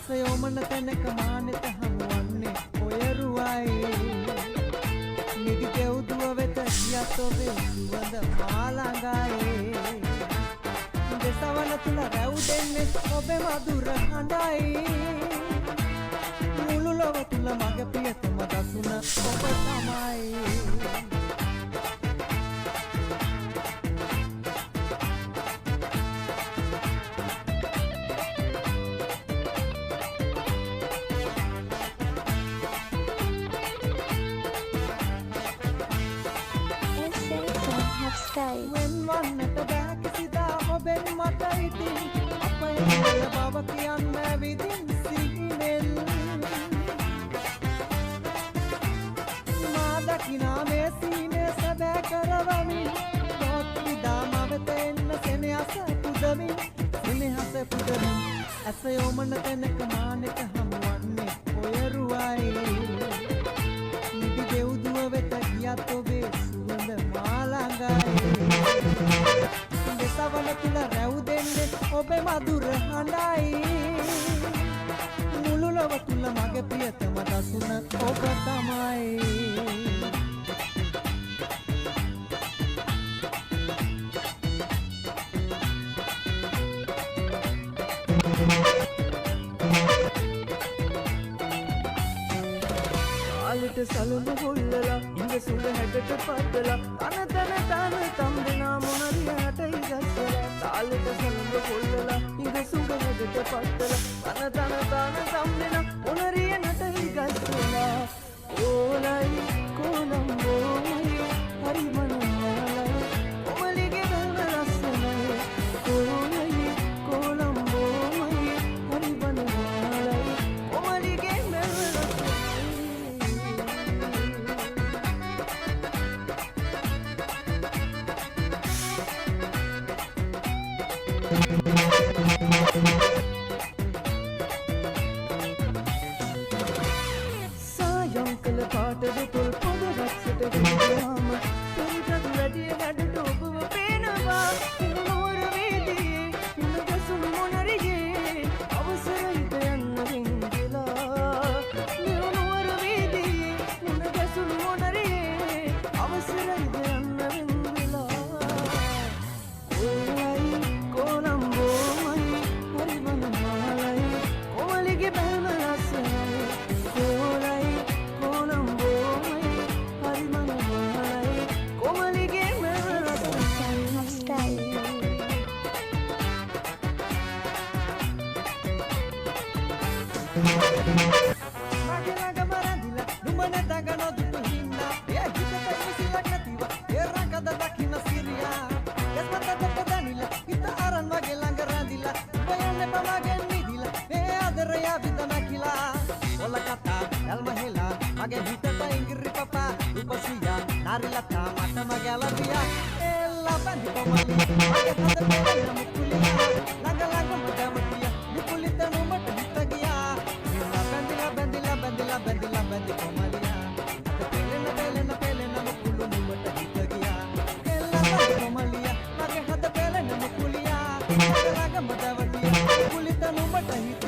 ඇසයෝමන තැනක මානෙත හමුවන්නේ ඔය රුවයි නිදි දෙව්දුව වෙත ගියත් ඔබේ සුවඳ මා ළඟයි දෙසවන තුල රැව් දෙන්නේ ඔබේ මధుර හඬයි මුළු ලොව තුල මගේ ප්‍රියතම දසුන ඔබ තමයි වෙන්වන්නට බෑ කිසිදා ඔබෙන් මට ඉතින් අපේ බව කියන්න විදින් සිහිනෙන් මා දකිනා මේ සීනේ සැබෑ කරවමින් තොත් විදාම වෙත එන්න සෙනෙහස පුදමින් ඇසයෝමන තැනක මානෙට හමුවන්නේ ඔය රුවයි නිදි දෙව්දුව වෙත ගියත් ඔබේ සුවඳ මා ළඟයි දෙසවන තුල රැව් දෙන්නේ ඔබේ මధుර හඬයි මුළු ලොව තුල මගේ ප්‍රියතම දසුන ඔබ තමයි ආලට සලුණු හොල්ලලා ඉඳ සුඳ හැඩට පත්තලා තන තම්බෙනා මොනරියට ඉගස්සලා තාලට සලුණු හොල්ලලා ඉඳ සුඳ හැඩට පත්තලා තන තම්බෙනා මොනරියට ඉගස්සලා ඕලයි කොළඹෝමයි හරි මනෝහරයි ඔමලිගේ බැල්ම ලස්සනයි ඕලයි කොළඹෝමයි හරි මනෝහරයි ඔමලිගේ බැල්ම सायंकल पाटद तुल पद रक्षट गयाम तुरटक වැඩිය වැඩට ඔබව පේනවා මොර වේදී මුනගසුන් මොනරියේ අවසරයිද යන්න වෙන්දලා මොර වේදී මුනගසුන් මොනරියේ අවසරයිද යන්න වෙන්දලා ඕයි කොළඹෝමයි හරි මනමාලයි කොමලිගේ බැල්ම ලස්සනයි ඕයි කොළඹෝමයි හරි මනමාලයි කොමලිගේ බැල්ම ලස්සනයි මගේ ළඟම රැඳිලා නුඹ නැතක නොදුටු හින්දා ඒ හිතට විසිලක් නැතිව ඒ රකද දකින්න සිරියා ගැස්මතට දැනිලා හිත අරන් මගේ ළඟ රැඳිලා ඔබ යන්නේ පමගෙන් නිදිලා මේ ආදරය විඳ නැකිලා ඔල කතා එල්ම හෙලා මගේ හිතට ඉංග්‍රි පපා රූපසියා නාරිලතා මට මගේ අලවියා එල්ලා බඳි කොමලි මගේ හද පෙරෙන මුකුලියා ළඟ ළඟම දැමතියා මුකුලිත නුඹට හිත ගියා බැඳිලා කොමලියා පෙලෙන මුකුළු නුඹට හිත ගියා එල්ලා කොමලියා මගේ හද පෙලෙන මුකුලියා ළඟම දැවටියා මුකුලිත නුඹට හිත